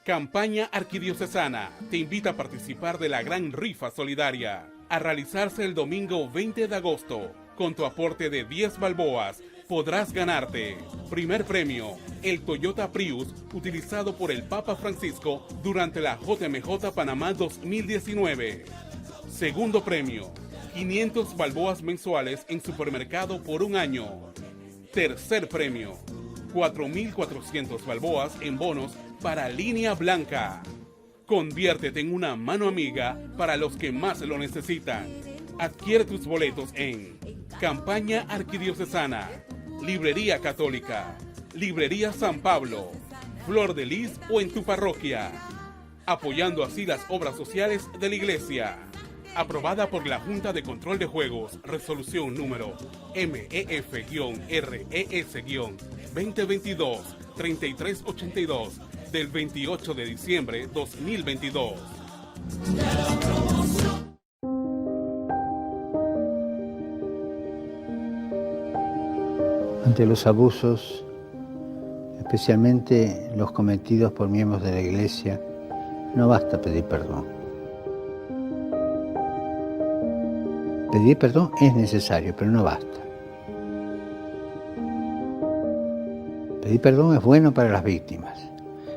Campaña Arquidiocesana te invita a participar de la Gran Rifa Solidaria, a realizarse el domingo 20 de agosto. Con tu aporte de 10 balboas podrás ganarte: primer premio, el Toyota Prius utilizado por el Papa Francisco durante la JMJ Panamá 2019. Segundo premio, 500 balboas mensuales en supermercado por un año. Tercer premio, 4.400 balboas en bonos para Línea Blanca. Conviértete en una mano amiga para los que más lo necesitan. Adquiere tus boletos en Campaña Arquidiocesana, Librería Católica, Librería San Pablo, Flor de Lis o en tu parroquia, apoyando así las obras sociales de la Iglesia. Aprobada por la Junta de Control de Juegos, resolución número MEF-RES-2022-3382 del 28 de diciembre 2022. Ante los abusos, especialmente los cometidos por miembros de la Iglesia, no basta pedir perdón. Pedir perdón es necesario, pero no basta. Pedir perdón es bueno para las víctimas,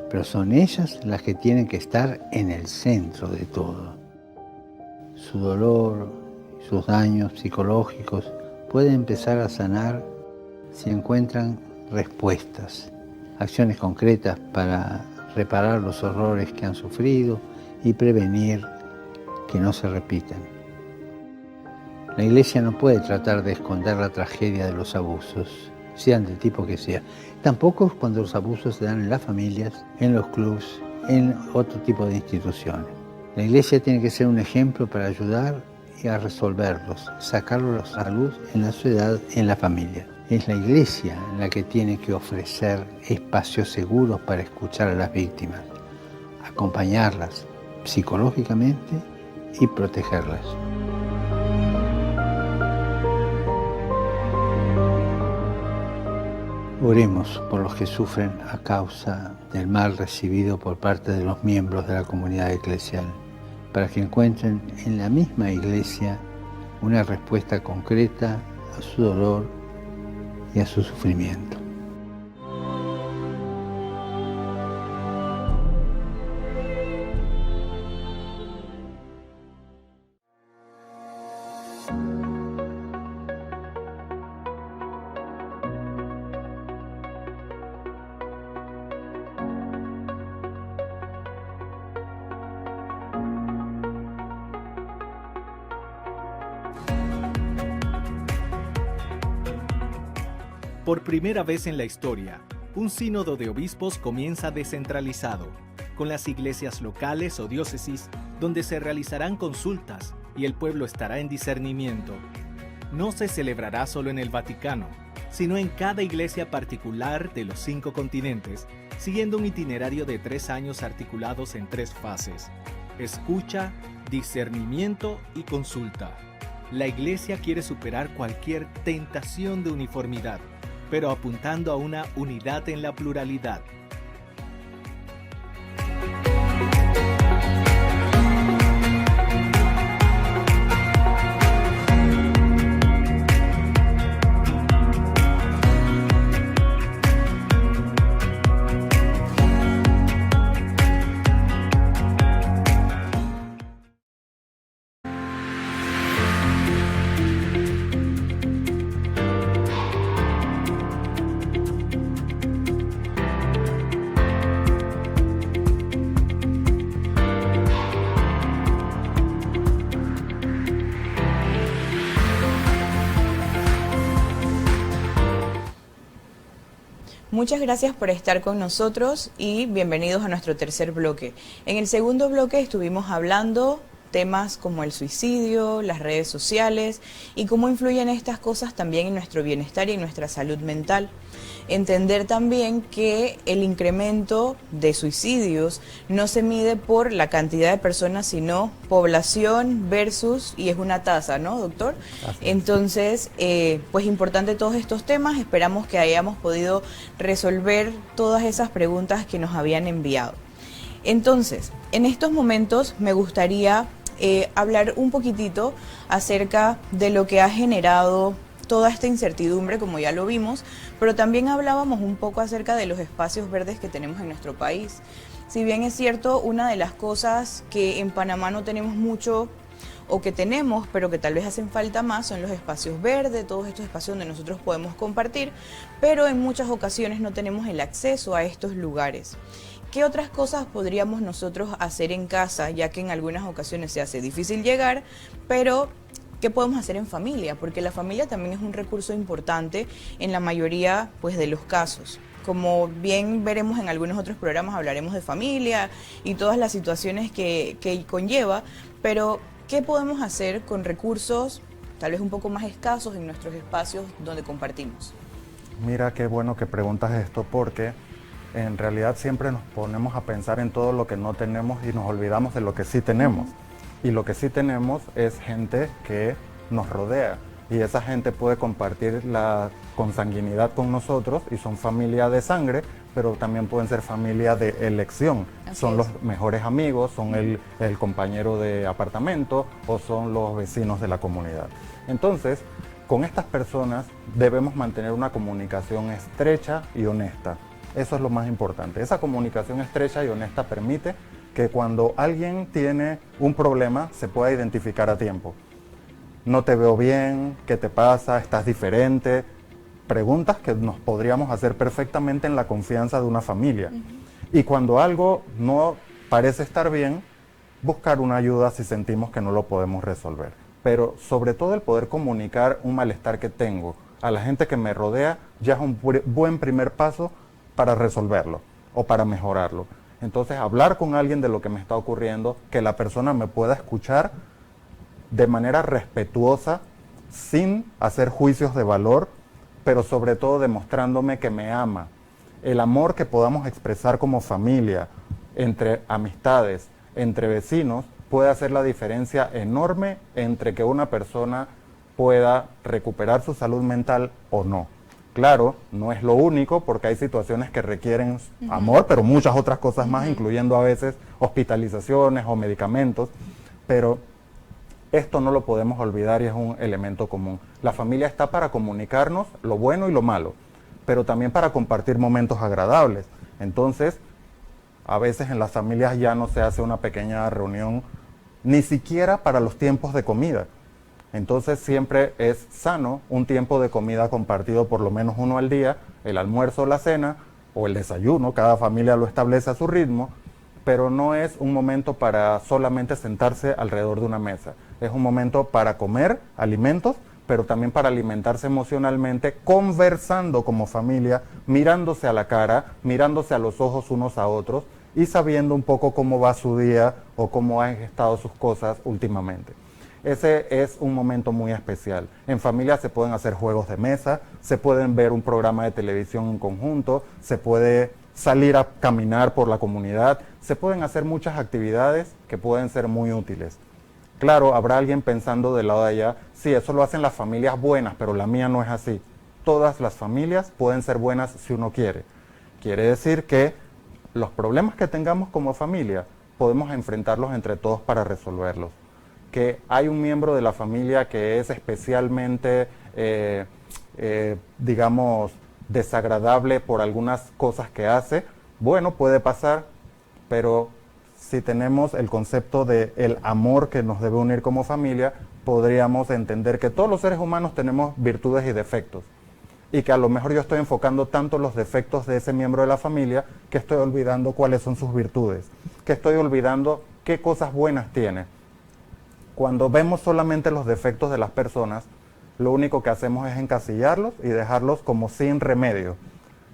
pero son ellas las que tienen que estar en el centro de todo. Su dolor, sus daños psicológicos pueden empezar a sanar si encuentran respuestas, acciones concretas para reparar los horrores que han sufrido y prevenir que no se repitan. La Iglesia no puede tratar de esconder la tragedia de los abusos, sean del tipo que sea. Tampoco cuando los abusos se dan en las familias, en los clubs, en otro tipo de instituciones. La Iglesia tiene que ser un ejemplo para ayudar y a resolverlos, sacarlos a la luz en la sociedad, en la familia. Es la Iglesia la que tiene que ofrecer espacios seguros para escuchar a las víctimas, acompañarlas psicológicamente y protegerlas. Oremos por los que sufren a causa del mal recibido por parte de los miembros de la comunidad eclesial, para que encuentren en la misma Iglesia una respuesta concreta a su dolor y a su sufrimiento. Por primera vez en la historia, un sínodo de obispos comienza descentralizado, con las iglesias locales o diócesis donde se realizarán consultas y el pueblo estará en discernimiento. No se celebrará solo en el Vaticano, sino en cada iglesia particular de los 5 continentes, siguiendo un itinerario de 3 años articulados en 3 fases: escucha, discernimiento y consulta. La Iglesia quiere superar cualquier tentación de uniformidad, pero apuntando a una unidad en la pluralidad. Muchas gracias por estar con nosotros y bienvenidos a nuestro tercer bloque. En el segundo bloque estuvimos hablando temas como el suicidio, las redes sociales y cómo influyen estas cosas también en nuestro bienestar y en nuestra salud mental. Entender también que el incremento de suicidios no se mide por la cantidad de personas, sino población versus, y es una tasa, ¿no, doctor? Entonces, pues importante todos estos temas. Esperamos que hayamos podido resolver todas esas preguntas que nos habían enviado. Entonces, en estos momentos me gustaría hablar un poquitito acerca de lo que ha generado toda esta incertidumbre, como ya lo vimos, pero también hablábamos un poco acerca de los espacios verdes que tenemos en nuestro país. Si bien es cierto, una de las cosas que en Panamá no tenemos mucho, o que tenemos, pero que tal vez hacen falta más, son los espacios verdes, todos estos espacios donde nosotros podemos compartir, pero en muchas ocasiones no tenemos el acceso a estos lugares. ¿Qué otras cosas podríamos nosotros hacer en casa, ya que en algunas ocasiones se hace difícil llegar, pero ¿qué podemos hacer en familia? Porque la familia también es un recurso importante en la mayoría, pues, de los casos. Como bien veremos en algunos otros programas, hablaremos de familia y todas las situaciones que conlleva, pero ¿qué podemos hacer con recursos tal vez un poco más escasos en nuestros espacios donde compartimos? Mira, qué bueno que preguntas esto, porque en realidad siempre nos ponemos a pensar en todo lo que no tenemos y nos olvidamos de lo que sí tenemos. Y lo que sí tenemos es gente que nos rodea, y esa gente puede compartir la consanguinidad con nosotros y son familia de sangre, pero también pueden ser familia de elección. Son los mejores amigos, son el compañero de apartamento o son los vecinos de la comunidad. Entonces, con estas personas debemos mantener una comunicación estrecha y honesta. Eso es lo más importante. Esa comunicación estrecha y honesta permite que cuando alguien tiene un problema se pueda identificar a tiempo. No te veo bien, ¿qué te pasa? ¿Estás diferente? Preguntas que nos podríamos hacer perfectamente en la confianza de una familia. Y cuando algo no parece estar bien, buscar una ayuda si sentimos que no lo podemos resolver. Pero sobre todo el poder comunicar un malestar que tengo a la gente que me rodea ya es un buen primer paso para resolverlo o para mejorarlo. Entonces, hablar con alguien de lo que me está ocurriendo, que la persona me pueda escuchar de manera respetuosa, sin hacer juicios de valor, pero sobre todo demostrándome que me ama. El amor que podamos expresar como familia, entre amistades, entre vecinos, puede hacer la diferencia enorme entre que una persona pueda recuperar su salud mental o no. Claro, no es lo único porque hay situaciones que requieren amor, pero muchas otras cosas más, incluyendo a veces hospitalizaciones o medicamentos, pero esto no lo podemos olvidar y es un elemento común. La familia está para comunicarnos lo bueno y lo malo, pero también para compartir momentos agradables. Entonces, a veces en las familias ya no se hace una pequeña reunión, ni siquiera para los tiempos de comida. Entonces siempre es sano un tiempo de comida compartido por lo menos uno al día, el almuerzo o la cena, o el desayuno, cada familia lo establece a su ritmo, pero no es un momento para solamente sentarse alrededor de una mesa. Es un momento para comer alimentos, pero también para alimentarse emocionalmente, conversando como familia, mirándose a la cara, mirándose a los ojos unos a otros y sabiendo un poco cómo va su día o cómo han estado sus cosas últimamente. Ese es un momento muy especial. En familia se pueden hacer juegos de mesa, se pueden ver un programa de televisión en conjunto, se puede salir a caminar por la comunidad, se pueden hacer muchas actividades que pueden ser muy útiles. Claro, habrá alguien pensando del lado de allá, sí, eso lo hacen las familias buenas, pero la mía no es así. Todas las familias pueden ser buenas si uno quiere. Quiere decir que los problemas que tengamos como familia podemos enfrentarlos entre todos para resolverlos. Que hay un miembro de la familia que es especialmente, digamos, desagradable por algunas cosas que hace, bueno, puede pasar, pero si tenemos el concepto de el amor que nos debe unir como familia, podríamos entender que todos los seres humanos tenemos virtudes y defectos, y que a lo mejor yo estoy enfocando tanto los defectos de ese miembro de la familia que estoy olvidando cuáles son sus virtudes, que estoy olvidando qué cosas buenas tiene. Cuando vemos solamente los defectos de las personas, lo único que hacemos es encasillarlos y dejarlos como sin remedio.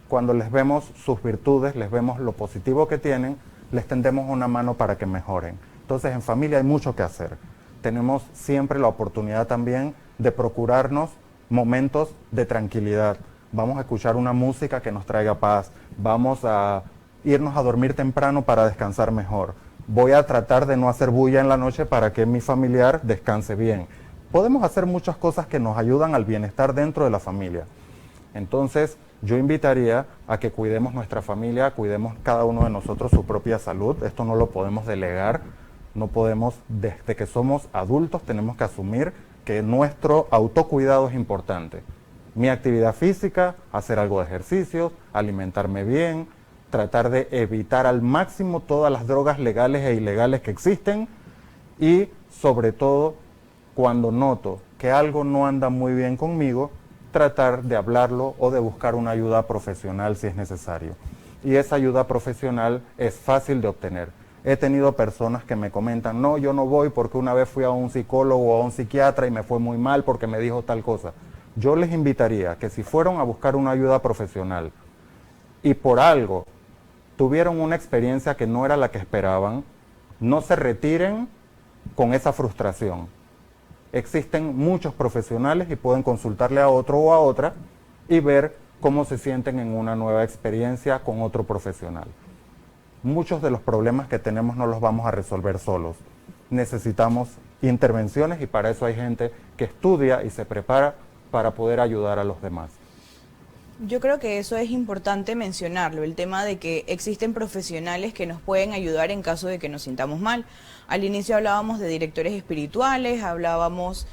Cuando les vemos sus virtudes, les vemos lo positivo que tienen, les tendemos una mano para que mejoren. Entonces, en familia hay mucho que hacer. Tenemos siempre la oportunidad también de procurarnos momentos de tranquilidad. Vamos a escuchar una música que nos traiga paz. Vamos a irnos a dormir temprano para descansar mejor. Voy a tratar de no hacer bulla en la noche para que mi familiar descanse bien. Podemos hacer muchas cosas que nos ayudan al bienestar dentro de la familia. Entonces, yo invitaría a que cuidemos nuestra familia, cuidemos cada uno de nosotros su propia salud. Esto no lo podemos delegar, no podemos, desde que somos adultos, tenemos que asumir que nuestro autocuidado es importante. Mi actividad física, hacer algo de ejercicio, alimentarme bien, tratar de evitar al máximo todas las drogas legales e ilegales que existen y, sobre todo, cuando noto que algo no anda muy bien conmigo, tratar de hablarlo o de buscar una ayuda profesional si es necesario. Y esa ayuda profesional es fácil de obtener. He tenido personas que me comentan, no, yo no voy porque una vez fui a un psicólogo o a un psiquiatra y me fue muy mal porque me dijo tal cosa. Yo les invitaría que si fueron a buscar una ayuda profesional y por algo tuvieron una experiencia que no era la que esperaban, no se retiren con esa frustración. Existen muchos profesionales y pueden consultarle a otro o a otra y ver cómo se sienten en una nueva experiencia con otro profesional. Muchos de los problemas que tenemos no los vamos a resolver solos. Necesitamos intervenciones y para eso hay gente que estudia y se prepara para poder ayudar a los demás. Yo creo que eso es importante mencionarlo, el tema de que existen profesionales que nos pueden ayudar en caso de que nos sintamos mal. Al inicio hablábamos de directores espirituales, hablábamos,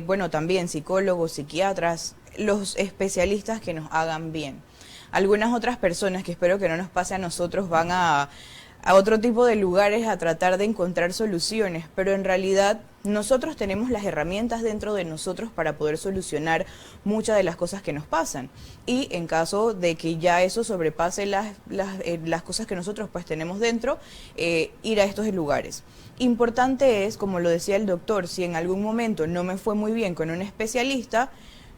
bueno, también psicólogos, psiquiatras, los especialistas que nos hagan bien. Algunas otras personas, que espero que no nos pase a nosotros, van a otro tipo de lugares a tratar de encontrar soluciones, pero en realidad nosotros tenemos las herramientas dentro de nosotros para poder solucionar muchas de las cosas que nos pasan. Y en caso de que ya eso sobrepase las cosas que nosotros pues tenemos dentro, ir a estos lugares. Importante es, como lo decía el doctor, si en algún momento no me fue muy bien con un especialista,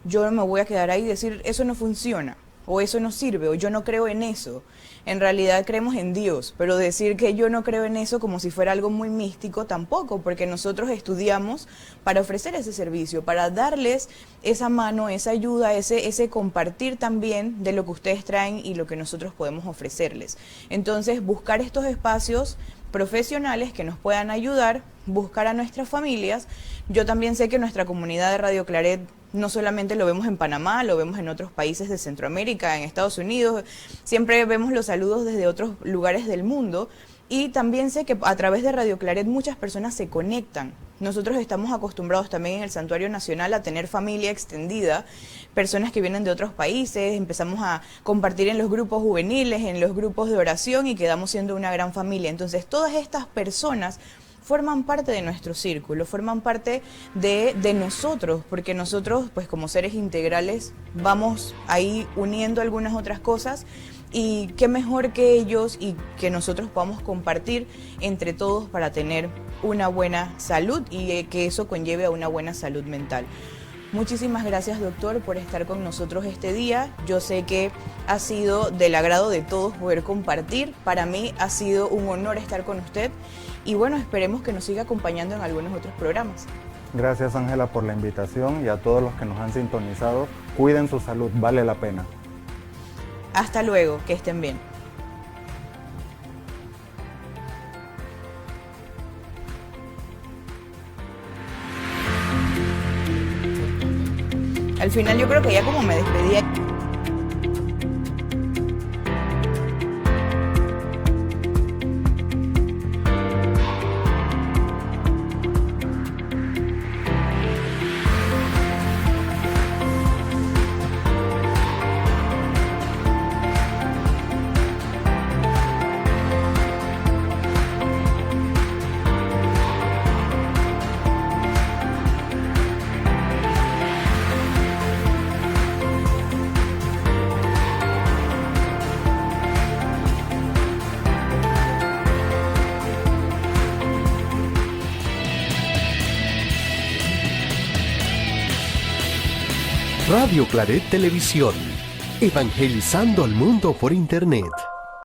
yo no me voy a quedar ahí y decir, eso no funciona, o eso no sirve, o yo no creo en eso. En realidad creemos en Dios, pero decir que yo no creo en eso como si fuera algo muy místico tampoco, porque nosotros estudiamos para ofrecer ese servicio, para darles esa mano, esa ayuda, ese compartir también de lo que ustedes traen y lo que nosotros podemos ofrecerles. Entonces, buscar estos espacios profesionales que nos puedan ayudar, buscar a nuestras familias. Yo también sé que nuestra comunidad de Radio Claret no solamente lo vemos en Panamá, lo vemos en otros países de Centroamérica, en Estados Unidos, siempre vemos los saludos desde otros lugares del mundo. Y también sé que a través de Radio Claret muchas personas se conectan. Nosotros estamos acostumbrados también en el Santuario Nacional a tener familia extendida, personas que vienen de otros países, empezamos a compartir en los grupos juveniles, en los grupos de oración y quedamos siendo una gran familia. Entonces todas estas personas forman parte de nuestro círculo, forman parte de nosotros, porque nosotros, pues como seres integrales, vamos ahí uniendo algunas otras cosas. Y qué mejor que ellos y que nosotros podamos compartir entre todos para tener una buena salud y que eso conlleve a una buena salud mental. Muchísimas gracias, doctor, por estar con nosotros este día. Yo sé que ha sido del agrado de todos poder compartir. Para mí ha sido un honor estar con usted y bueno, esperemos que nos siga acompañando en algunos otros programas. Gracias, Ángela, por la invitación y a todos los que nos han sintonizado. Cuiden su salud, vale la pena. Hasta luego, que estén bien. Al final yo creo que ya como me despedí. Radio Claret Televisión, evangelizando al mundo por Internet.